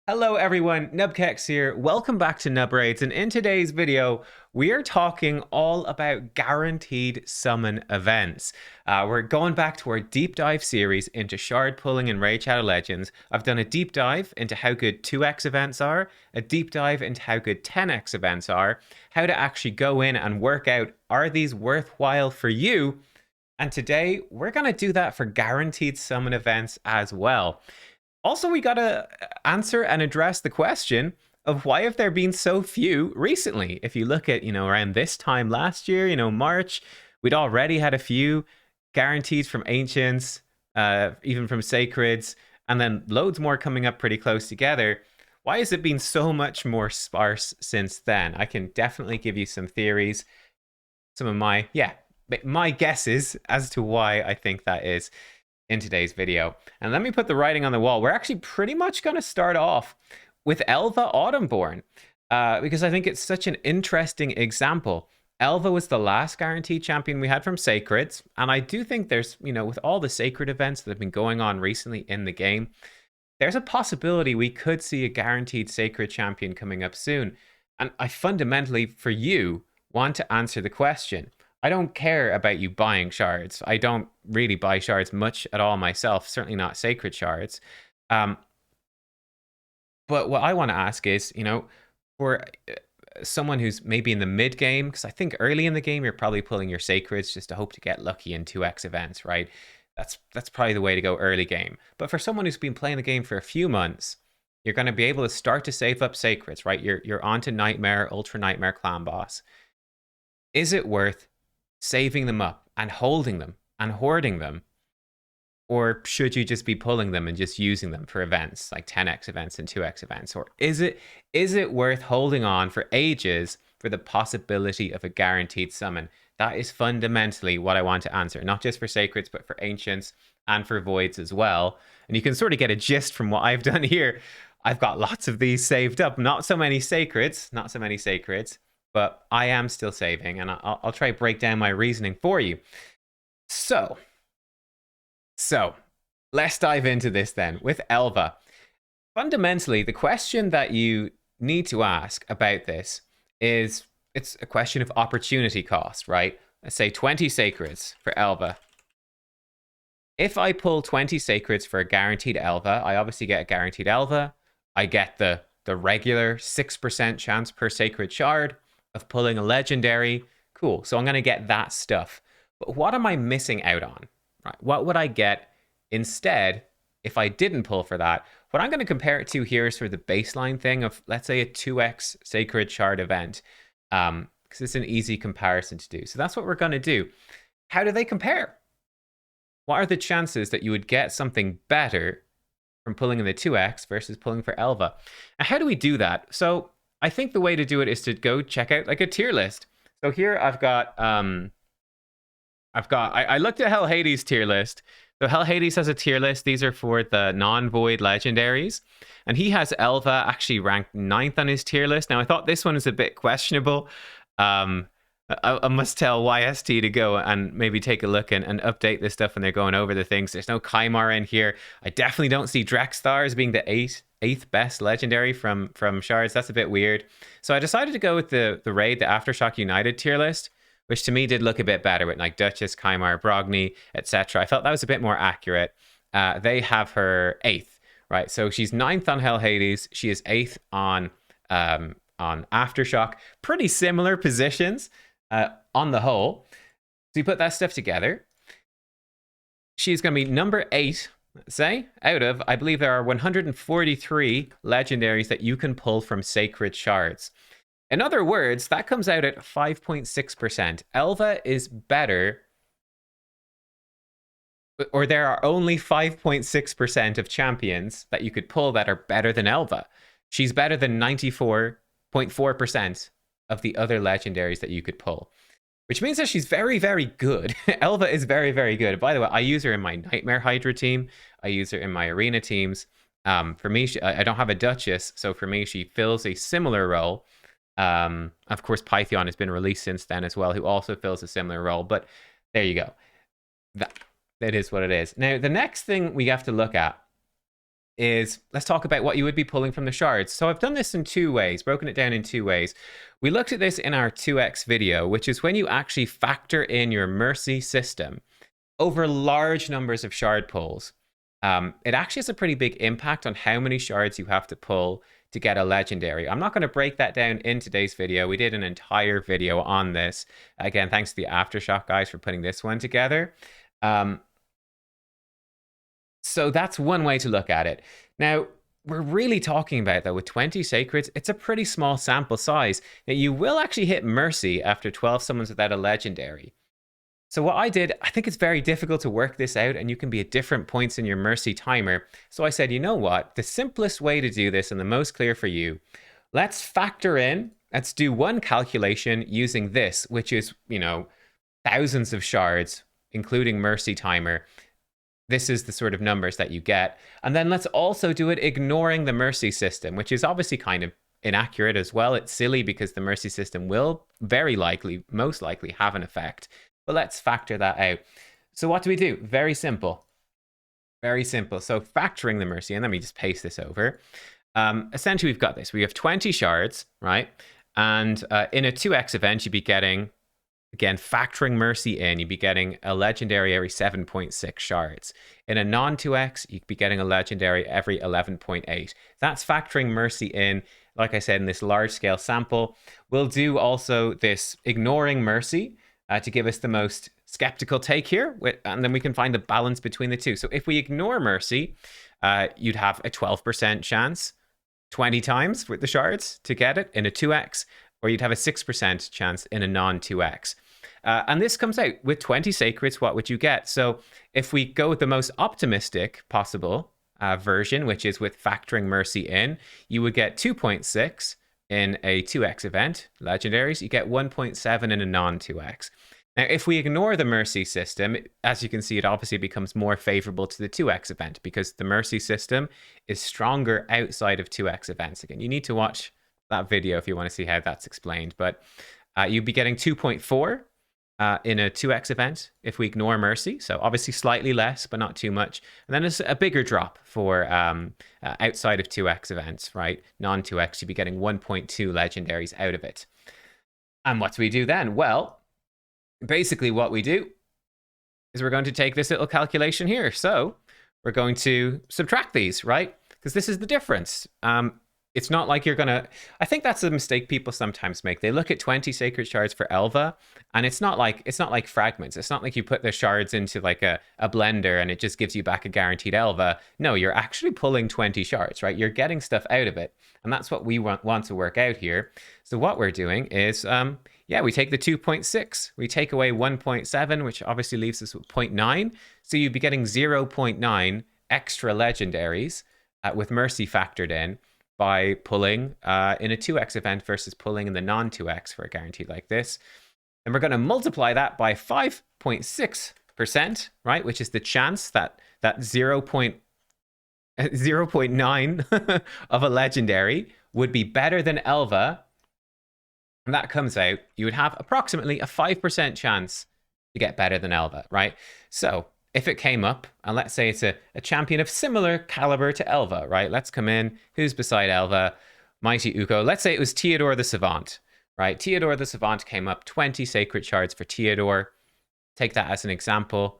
Hello everyone, nubkeks here. Welcome back to Nub Raids, and in today's video, we are talking all about guaranteed summon events. We're going back to our deep dive series into shard pulling and Raid Shadow Legends. I've done a deep dive into how good 2x events are, a deep dive into how good 10x events are, how to actually go in and work out, are these worthwhile for you? And today, we're going to do that for guaranteed summon events as well. Also, we gotta answer and address the question of why have there been so few recently? If you look at, around this time last year, March, we'd already had a few guaranteed from Ancients, even from Sacreds, and then loads more coming up pretty close together. Why has it been so much more sparse since then? I can definitely give you some theories, some of my guesses as to why I think that is in today's video. And let me put the writing on the wall. We're actually pretty much going to start off with Elva Autumnborn because I think it's such an interesting example. Elva was the last guaranteed champion we had from Sacreds, and I do think there's, with all the Sacred events that have been going on recently in the game, there's a possibility we could see a guaranteed Sacred champion coming up soon. And I fundamentally, for you, want to answer the question. I don't care about you buying shards. I don't really buy shards much at all myself, certainly not sacred shards. But what I want to ask is, for someone who's maybe in the mid game, because I think early in the game, you're probably pulling your sacreds just to hope to get lucky in 2x events, right? That's probably the way to go early game. But for someone who's been playing the game for a few months, you're going to be able to start to save up sacreds, right? You're onto Nightmare, Ultra Nightmare Clan Boss. Is it worth saving them up and holding them and hoarding them? Or should you just be pulling them and just using them for events like 10x events and 2x events? Or is it worth holding on for ages for the possibility of a guaranteed summon? That is fundamentally what I want to answer, not just for sacreds, but for ancients and for voids as well. And you can sort of get a gist from what I've done here. I've got lots of these saved up, not so many sacreds, but I am still saving, and I'll try to break down my reasoning for you. So let's dive into this then with Elva. Fundamentally, the question that you need to ask about this is, it's a question of opportunity cost, right? Let's say 20 sacreds for Elva. If I pull 20 sacreds for a guaranteed Elva, I obviously get a guaranteed Elva. I get the regular 6% chance per sacred shard of pulling a legendary. Cool. So I'm going to get that stuff. But what am I missing out on? Right? What would I get instead if I didn't pull for that? What I'm going to compare it to here is sort of the baseline thing of, let's say, a 2x sacred shard event, because it's an easy comparison to do. So that's what we're going to do. How do they compare? What are the chances that you would get something better from pulling in the 2x versus pulling for Elva? And how do we do that? So I think the way to do it is to go check out like a tier list. So here I've got I looked at Hell Hades tier list. So Hell Hades has a tier list. These are for the non-void legendaries. And he has Elva actually ranked 9th on his tier list. Now I thought this one is a bit questionable. I must tell YST to go and maybe take a look and update this stuff when they're going over the things. There's no Kymar in here. I definitely don't see Drexstar as being the eighth best legendary from shards. That's a bit weird. So I decided to go with the raid, the Aftershock United tier list, which to me did look a bit better with like Duchess, Kymar, Brogni, etc. I felt that was a bit more accurate. They have her 8th, right? So she's 9th on Hell Hades. She is 8th on Aftershock. Pretty similar positions on the whole. So you put that stuff together. She's going to be number 8, say, out of, I believe there are 143 legendaries that you can pull from sacred shards. In other words, that comes out at 5.6%. Elva is better, or there are only 5.6% of champions that you could pull that are better than Elva. She's better than 94.4% of the other legendaries that you could pull, which means that she's very, very good. Elva is very, very good. By the way, I use her in my Nightmare Hydra team. I use her in my arena teams. For me, I don't have a Duchess, so for me, she fills a similar role. Of course, Python has been released since then as well, who also fills a similar role. But there you go. That is what it is. Now, the next thing we have to look at is let's talk about what you would be pulling from the shards. So I've done this in two ways, broken it down in two ways. We looked at this in our 2x video, which is when you actually factor in your mercy system over large numbers of shard pulls. It actually has a pretty big impact on how many shards you have to pull to get a legendary. I'm not going to break that down in today's video. We did an entire video on this. Again, thanks to the Aftershock guys for putting this one together. So that's one way to look at it. Now, we're really talking about, though, with 20 sacreds, it's a pretty small sample size. Now, you will actually hit mercy after 12 summons without a legendary. So what I did, I think it's very difficult to work this out, and you can be at different points in your mercy timer. So I said, you know what? The simplest way to do this and the most clear for you, let's factor in, let's do one calculation using this, which is, you know, thousands of shards, including mercy timer. This is the sort of numbers that you get. And then let's also do it ignoring the mercy system, which is obviously kind of inaccurate as well. It's silly because the mercy system will very likely, most likely have an effect. But let's factor that out. So what do we do? Very simple. Very simple. So factoring the mercy, and let me just paste this over. Essentially, we've got this. We have 20 shards, right? And in a 2x event, you'd be getting, again, factoring mercy in, you'd be getting a legendary every 7.6 shards. In a non-2x, you'd be getting a legendary every 11.8. That's factoring mercy in, like I said, in this large-scale sample. We'll do also this ignoring mercy, to give us the most skeptical take here, and then we can find the balance between the two. So if we ignore mercy, you'd have a 12% chance 20 times with the shards to get it in a 2x, or you'd have a 6% chance in a non-2x. And this comes out with 20 sacreds. What would you get? So if we go with the most optimistic possible version, which is with factoring mercy in, you would get 2.6 in a 2x event, legendaries. You get 1.7 in a non-2x. Now, if we ignore the mercy system, as you can see, it obviously becomes more favorable to the 2x event because the mercy system is stronger outside of 2x events. Again, you need to watch that video if you want to see how that's explained. But you'd be getting 2.4 in a 2x event if we ignore mercy. So obviously slightly less, but not too much. And then it's a bigger drop for outside of 2x events, right? Non-2x, you'd be getting 1.2 legendaries out of it. And what do we do then? Well, basically what we do is we're going to take this little calculation here. So we're going to subtract these, right? Because this is the difference. It's not like you're gonna, I think that's a mistake people sometimes make. They look at 20 sacred shards for Elva, and it's not like fragments. It's not like you put the shards into like a blender and it just gives you back a guaranteed Elva. No, you're actually pulling 20 shards, right? You're getting stuff out of it. And that's what we want to work out here. So what we're doing is, yeah, we take the 2.6, we take away 1.7, which obviously leaves us with 0.9. So you'd be getting 0.9 extra legendaries with Mercy factored in, by pulling in a 2x event versus pulling in the non-2x for a guarantee like this. And we're going to multiply that by 5.6%, right? Which is the chance that 0.9 of a legendary would be better than Elva. And that comes out, you would have approximately a 5% chance to get better than Elva, right? So if it came up, and let's say it's a champion of similar caliber to Elva, right? Let's come in. Who's beside Elva? Mighty Uko. Let's say it was Theodore the Savant, right? Theodore the Savant came up, 20 sacred shards for Theodore. Take that as an example.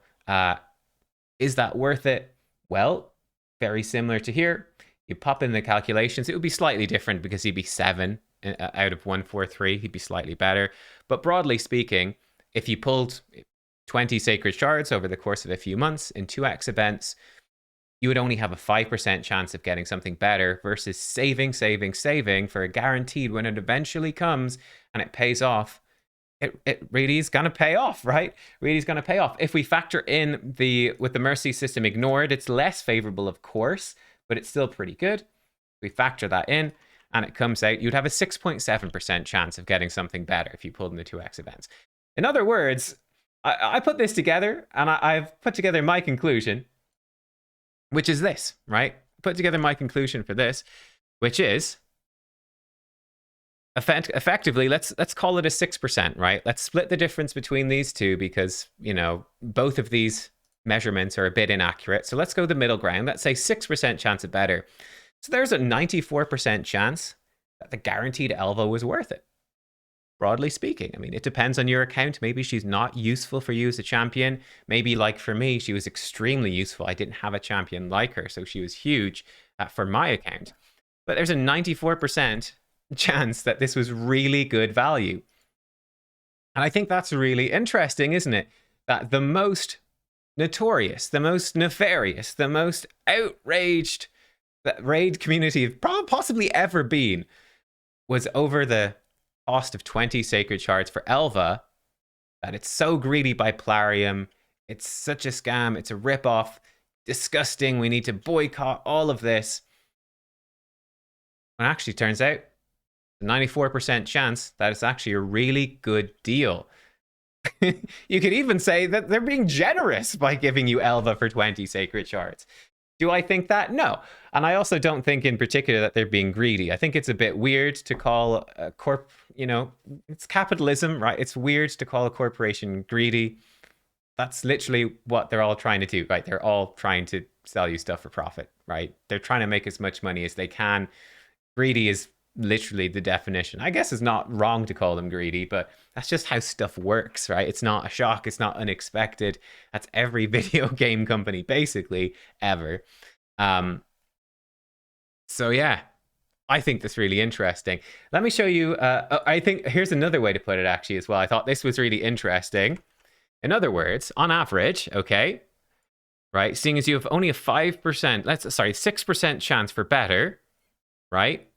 Is that worth it? Well, very similar to here. You pop in the calculations. It would be slightly different because he'd be 7 out of 143. He'd be slightly better. But broadly speaking, if you pulled 20 sacred shards over the course of a few months in 2x events, you would only have a 5% chance of getting something better versus saving for a guaranteed when it eventually comes and it pays off. It really is going to pay off, right? Really is going to pay off. If we factor in with the mercy system ignored, it's less favorable, of course, but it's still pretty good. We factor that in and it comes out, you'd have a 6.7% chance of getting something better if you pulled in the 2x events. In other words, I put this together, and I've put together my conclusion, which is this, right? Put together my conclusion for this, which is, effectively, let's call it a 6%, right? Let's split the difference between these two because, you know, both of these measurements are a bit inaccurate. So let's go the middle ground. Let's say 6% chance of better. So there's a 94% chance that the guaranteed Elva was worth it. Broadly speaking, I mean, it depends on your account. Maybe she's not useful for you as a champion. Maybe, like for me, she was extremely useful. I didn't have a champion like her, so she was huge for my account. But there's a 94% chance that this was really good value. And I think that's really interesting, isn't it? That the most notorious, the most nefarious, the most outraged that raid community have possibly ever been was over the cost of 20 sacred shards for Elva, that it's so greedy by Plarium. It's such a scam. It's a ripoff. Disgusting. We need to boycott all of this. And actually turns out, a 94% chance that it's actually a really good deal. You could even say that they're being generous by giving you Elva for 20 sacred shards. Do I think that? No. And I also don't think in particular that they're being greedy. I think it's a bit weird to call a it's capitalism, right? It's weird to call a corporation greedy. That's literally what they're all trying to do, right? They're all trying to sell you stuff for profit, right? They're trying to make as much money as they can. Greedy is literally the definition. I guess it's not wrong to call them greedy, but that's just how stuff works, right? It's not a shock. It's not unexpected. That's every video game company basically ever. So yeah, I think that's really interesting. Let me show you. I think here's another way to put it actually as well. I thought this was really interesting. In other words, on average, okay, right? Seeing as you have only a 6% chance for better, right?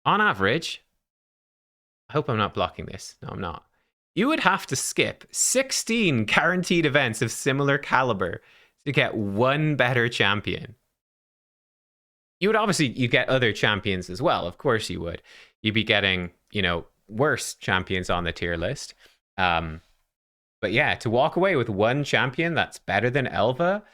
On average, I hope I'm not blocking this. No, I'm not. You would have to skip 16 guaranteed events of similar caliber to get one better champion. You would you get other champions as well. Of course you would. You'd be getting, worse champions on the tier list. But yeah, to walk away with one champion that's better than Elva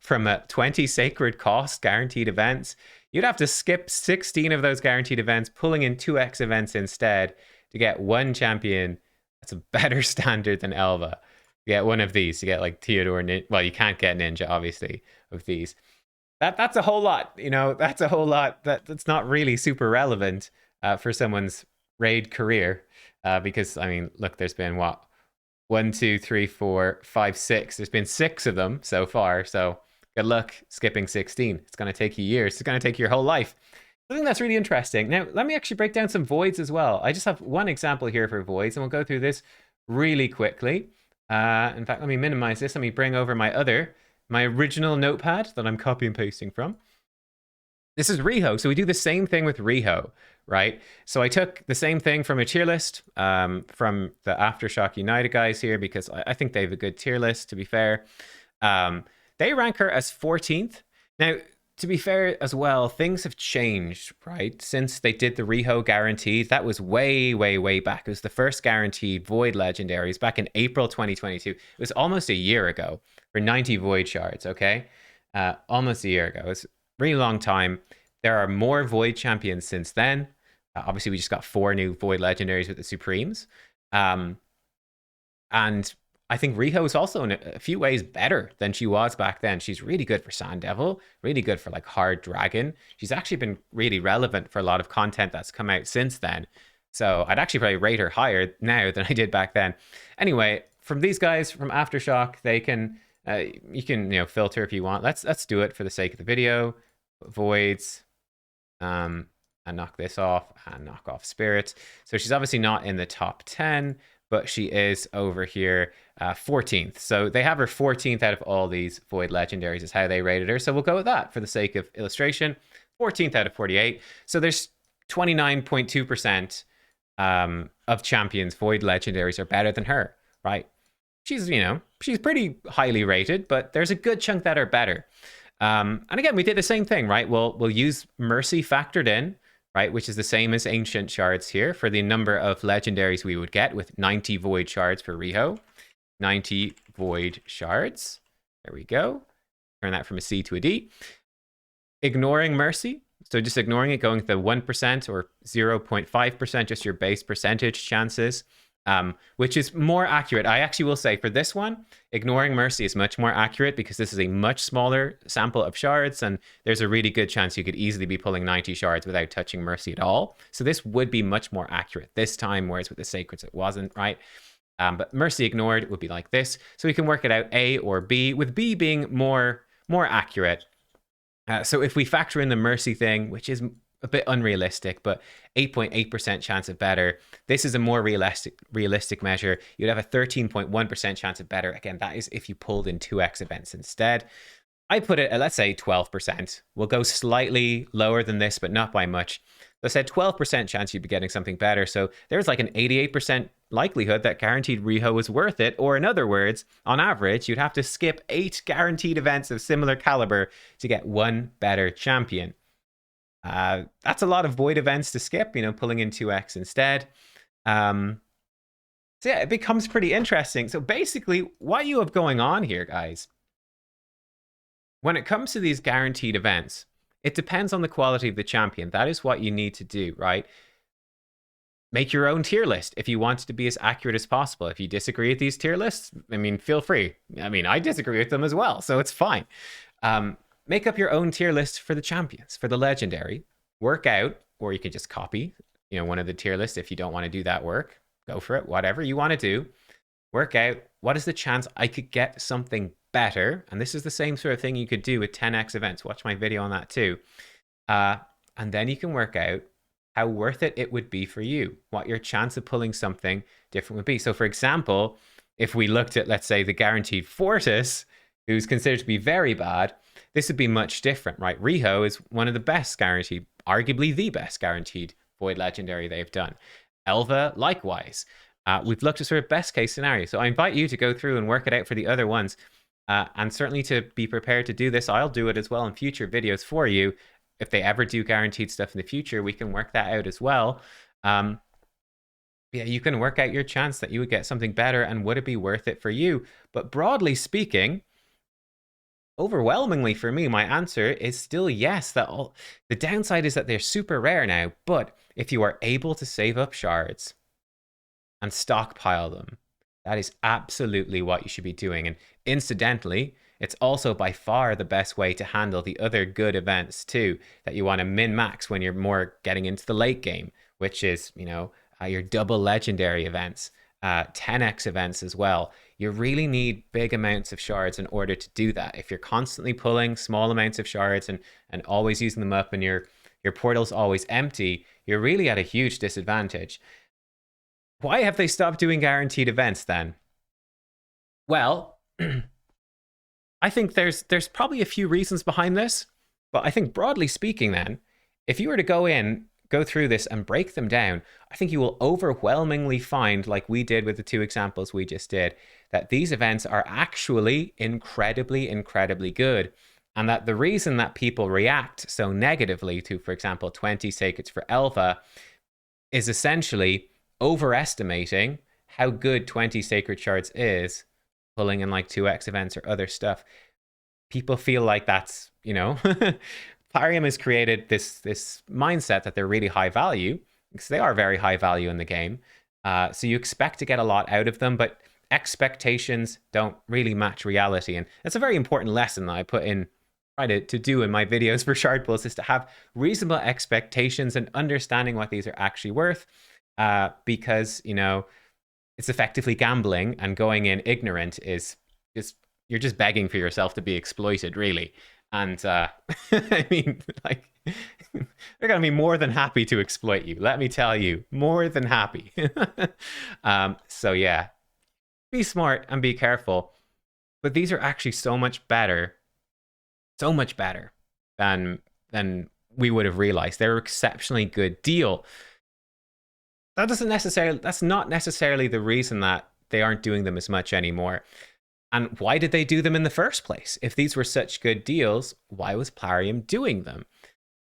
from a 20 sacred cost guaranteed events, you'd have to skip 16 of those guaranteed events, pulling in 2x events instead to get one champion that's a better standard than Elva. You get one of these. You get like Theodore. Well, you can't get Ninja, obviously, of these. That's a whole lot. That's a whole lot. That's not really super relevant for someone's raid career. Because, I mean, look, there's been what? 1, 2, 3, 4, 5, 6. There's been 6 of them so far. So good luck skipping 16. It's going to take you years. It's going to take your whole life. I think that's really interesting. Now, let me actually break down some voids as well. I just have one example here for voids, and we'll go through this really quickly. In fact, let me minimize this. Let me bring over my original notepad that I'm copy and pasting from. This is Riho. So we do the same thing with Riho, right? So I took the same thing from a tier list from the Aftershock United guys here, because I think they have a good tier list, to be fair. They rank her as 14th. Now, to be fair as well, things have changed, right? Since they did the Riho guaranteed. That was way, way, way back. It was the first guaranteed Void Legendaries back in April 2022. It was almost a year ago for 90 Void Shards, okay? Almost a year ago. It's a really long time. There are more Void champions since then. Obviously, we just got 4 new Void Legendaries with the Supremes. And I think Riho is also in a few ways better than she was back then. She's really good for Sand Devil, really good for like Hard Dragon. She's actually been really relevant for a lot of content that's come out since then. So I'd actually probably rate her higher now than I did back then. Anyway, from these guys from Aftershock, they can you can filter if you want. Let's do it for the sake of the video. Voids, and knock this off and knock off Spirits. So she's obviously not in the top 10. But she is over here 14th. So they have her 14th out of all these Void Legendaries is how they rated her. So we'll go with that for the sake of illustration. 14th out of 48. So there's 29.2% of champions Void Legendaries are better than her, right? She's, she's pretty highly rated, but there's a good chunk that are better. And again, we did the same thing, right? We'll use Mercy factored in, right, which is the same as Ancient Shards here for the number of legendaries we would get with 90 Void Shards for Riho. 90 Void Shards. There we go. Turn that from a C to a D. Ignoring Mercy. So just ignoring it, going to the 1% or 0.5%, just your base percentage chances. which is more accurate. I actually will say for this one, ignoring Mercy is much more accurate because this is a much smaller sample of shards, and there's a really good chance you could easily be pulling 90 shards without touching Mercy at all. So this would be much more accurate this time, whereas with the Sacreds it wasn't, right? But Mercy ignored would be like this. So we can work it out A or B, with B being more accurate. So if we factor in the Mercy thing, which is a bit unrealistic, but 8.8% chance of better. This is a more realistic measure. You'd have a 13.1% chance of better. Again, that is if you pulled in 2x events instead. I put it at, let's say, 12%. We'll go slightly lower than this, but not by much. I said 12% chance you'd be getting something better. So there's like an 88% likelihood that guaranteed reho is worth it. Or in other words, on average, you'd have to skip 8 guaranteed events of similar caliber to get one better champion. That's a lot of void events to skip, you know, pulling in 2x instead. So yeah, it becomes pretty interesting. So basically, what you have going on here, guys, when it comes to these guaranteed events, it depends on the quality of the champion. That is what you need to do, right? Make your own tier list if you want it to be as accurate as possible. If you disagree with these tier lists, I mean, feel free. I mean, I disagree with them as well, so it's fine. Make up your own tier list for the champions, for the legendary. Work out, or you could just copy, you know, one of the tier lists if you don't want to do that work. Go for it, whatever you want to do. Work out, what is the chance I could get something better? And this is the same sort of thing you could do with 10x events. Watch my video on that too. And then you can work out how worth it would be for you, what your chance of pulling something different would be. So for example, if we looked at, let's say, the guaranteed Fortis, who's considered to be very bad, this would be much different, right? Riho is one of the best guaranteed, arguably the best guaranteed Void Legendary they've done. Elva, likewise. We've looked at sort of best case scenario. So I invite you to go through and work it out for the other ones. And certainly to be prepared to do this, I'll do it as well in future videos for you. If they ever do guaranteed stuff in the future, we can work that out as well. Yeah, you can work out your chance that you would get something better and would it be worth it for you. But broadly speaking, overwhelmingly for me, my answer is still yes. The downside is that they're super rare now, but if you are able to save up shards and stockpile them, that is absolutely what you should be doing. And incidentally, it's also by far the best way to handle the other good events too, that you want to min-max when you're more getting into the late game, which is, you know, your double legendary events, 10x events as well. You really need big amounts of shards in order to do that. If you're constantly pulling small amounts of shards and always using them up and your portal's always empty, you're really at a huge disadvantage. Why have they stopped doing guaranteed events then? Well, I think there's probably a few reasons behind this, but I think broadly speaking then, if you were to go through this and break them down, I think you will overwhelmingly find, like we did with the 2 examples we just did, that these events are actually incredibly, incredibly good. And that the reason that people react so negatively to, for example, 20 Sacreds for Elva is essentially overestimating how good 20 Sacred Shards is, pulling in like 2x events or other stuff. People feel like that's, you know, Plarium has created this mindset that they're really high value, because they are very high value in the game. So you expect to get a lot out of them, but expectations don't really match reality. And that's a very important lesson that I put in, try to do in my videos for shard pulls, is to have reasonable expectations and understanding what these are actually worth. Because, you know, it's effectively gambling, and going in ignorant is just, you're just begging for yourself to be exploited, really. And I mean, like, they're going to be more than happy to exploit you. Let me tell you, more than happy. So yeah, be smart and be careful. But these are actually so much better than we would have realized. They're an exceptionally good deal. That's not necessarily the reason that they aren't doing them as much anymore. And why did they do them in the first place? If these were such good deals, why was Plarium doing them?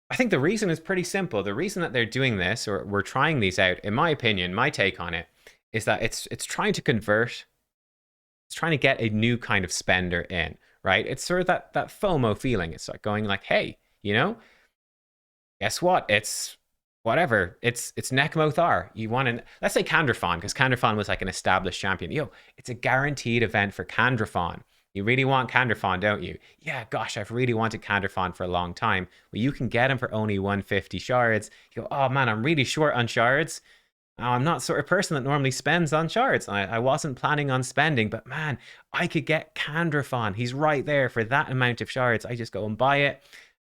I think the reason is pretty simple. The reason that they're doing this, or we're trying these out, in my opinion, my take on it, is that it's trying to convert, it's trying to get a new kind of spender in, right? It's sort of that FOMO feeling. It's like going like, hey, you know, guess what? It's whatever. It's Nekmothar. You want to, let's say Candrafon, because Candrafon was like an established champion. Yo, it's a guaranteed event for Candrafon. You really want Candrafon, don't you? Yeah, gosh, I've really wanted Candrafon for a long time. Well, you can get him for only 150 shards. You go, oh man, I'm really short on shards. I'm not sort of person that normally spends on shards. I wasn't planning on spending, but man, I could get Candrafon. He's right there for that amount of shards. I just go and buy it,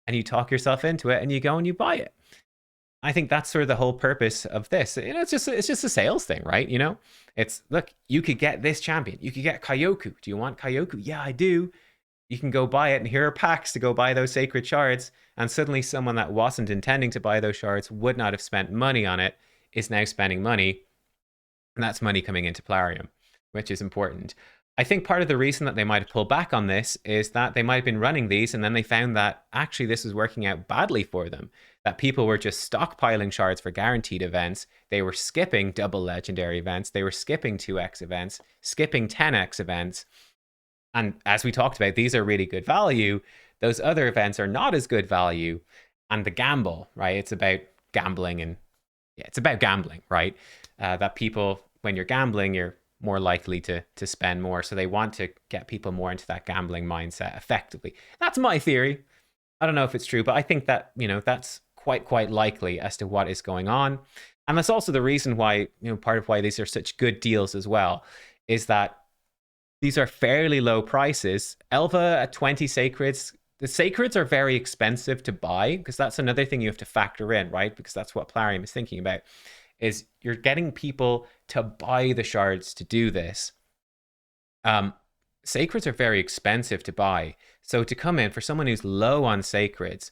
and you talk yourself into it, and you go and you buy it. I think that's sort of the whole purpose of this. It's just a sales thing, right? It's look, you could get this champion. You could get Kyoku. Do you want Kyoku? Yeah, I do. You can go buy it, and here are packs to go buy those sacred shards. And suddenly, someone that wasn't intending to buy those shards, would not have spent money on it, is now spending money, and that's money coming into Plarium, which is important. I think part of the reason that they might have pulled back on this is that they might have been running these, and then they found that actually this was working out badly for them. That people were just stockpiling shards for guaranteed events. They were skipping double legendary events. They were skipping 2x events, skipping 10x events. And as we talked about, these are really good value. Those other events are not as good value. And the gamble, right? It's about gambling, and yeah, it's about gambling, right? That people, when you're gambling, you're more likely to spend more. So they want to get people more into that gambling mindset effectively. That's my theory. I don't know if it's true, but I think that, that's quite likely as to what is going on. And that's also the reason why, part of why these are such good deals as well, is that these are fairly low prices. Elva at 20 sacreds. The sacreds are very expensive to buy, because that's another thing you have to factor in, right? Because that's what Plarium is thinking about, is you're getting people to buy the shards to do this. Sacreds are very expensive to buy. So to come in, for someone who's low on sacreds,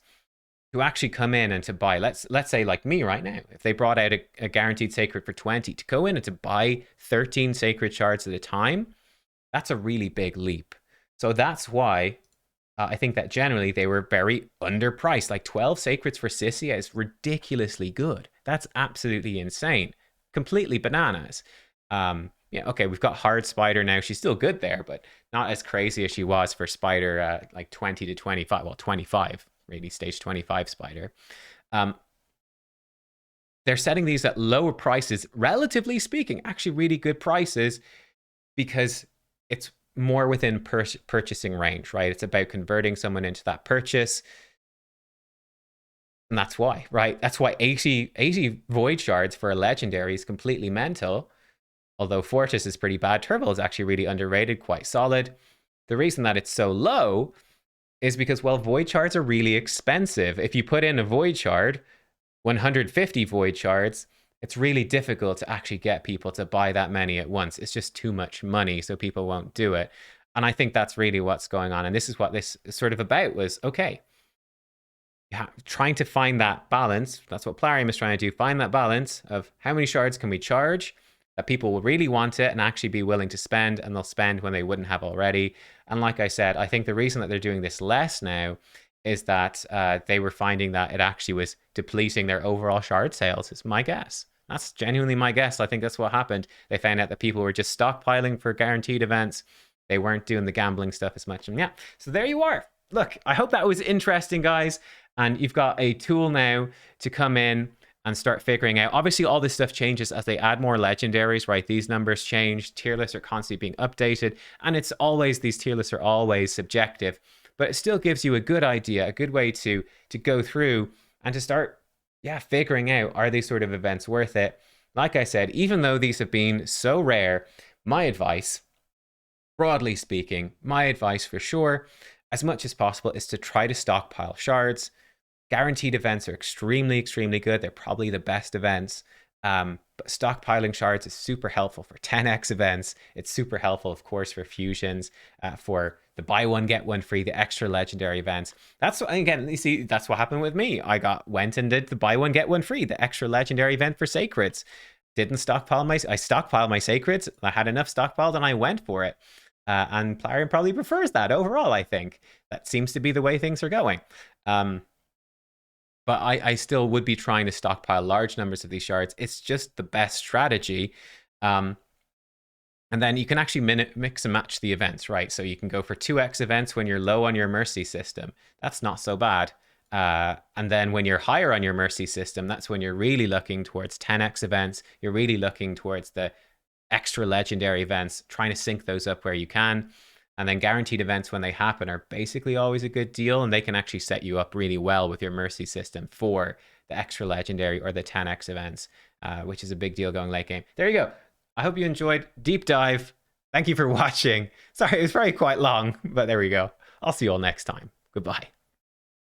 to actually come in and to buy, let's say like me right now, if they brought out a guaranteed sacred for 20, to go in and to buy 13 sacred shards at a time, that's a really big leap. So that's why I think that generally they were very underpriced. Like 12 sacreds for Sissia is ridiculously good. That's absolutely insane. Completely bananas. Yeah, okay, we've got Hard Spider now. She's still good there, but not as crazy as she was for Spider, like 20 to 25. Well, 25, really, stage 25 Spider. They're setting these at lower prices, relatively speaking, actually really good prices, because it's more within purchasing range, right? It's about converting someone into that purchase. And that's why, right? That's why 80 Void Shards for a Legendary is completely mental. Although Fortis is pretty bad, Turbo is actually really underrated, quite solid. The reason that it's so low is because, well, Void Shards are really expensive. If you put in a Void Shard, 150 Void Shards, it's really difficult to actually get people to buy that many at once. It's just too much money, so people won't do it. And I think that's really what's going on. And this is what this is sort of about, was, okay, trying to find that balance. That's what Plarium is trying to do, find that balance of how many shards can we charge that people will really want it and actually be willing to spend, and they'll spend when they wouldn't have already. And like I said, I think the reason that they're doing this less now is that they were finding that it actually was depleting their overall shard sales, is my guess. That's genuinely my guess. I think that's what happened. They found out that people were just stockpiling for guaranteed events. They weren't doing the gambling stuff as much. And yeah, so there you are. Look, I hope that was interesting, guys. And you've got a tool now to come in and start figuring out. Obviously, all this stuff changes as they add more legendaries, right? These numbers change. Tier lists are constantly being updated. And it's always, these tier lists are always subjective. But it still gives you a good idea, a good way to go through and to start, figuring out, are these sort of events worth it? Like I said, even though these have been so rare, my advice, broadly speaking, my advice for sure, as much as possible, is to try to stockpile shards. Guaranteed events are extremely, extremely good. They're probably the best events. But stockpiling shards is super helpful for 10x events. It's super helpful, of course, for fusions, for the buy one, get one free, the extra legendary events. That's, again, you see, that's what happened with me. I went and did the buy one, get one free, the extra legendary event for sacreds. Didn't stockpile I stockpiled my sacreds. I had enough stockpiled and I went for it. And Plarium probably prefers that overall, I think. That seems to be the way things are going. But I still would be trying to stockpile large numbers of these shards. It's just the best strategy. And then you can actually mix and match the events, right? So you can go for 2x events when you're low on your Mercy system. That's not so bad. And then when you're higher on your mercy system, that's when you're really looking towards 10x events. You're really looking towards the extra legendary events, trying to sync those up where you can. And then guaranteed events, when they happen, are basically always a good deal, and they can actually set you up really well with your mercy system for the extra legendary or the 10x events, which is a big deal going late game. There you go. I hope you enjoyed Deep Dive. Thank you for watching. Sorry, it was very quite long, but there we go. I'll see you all next time. Goodbye.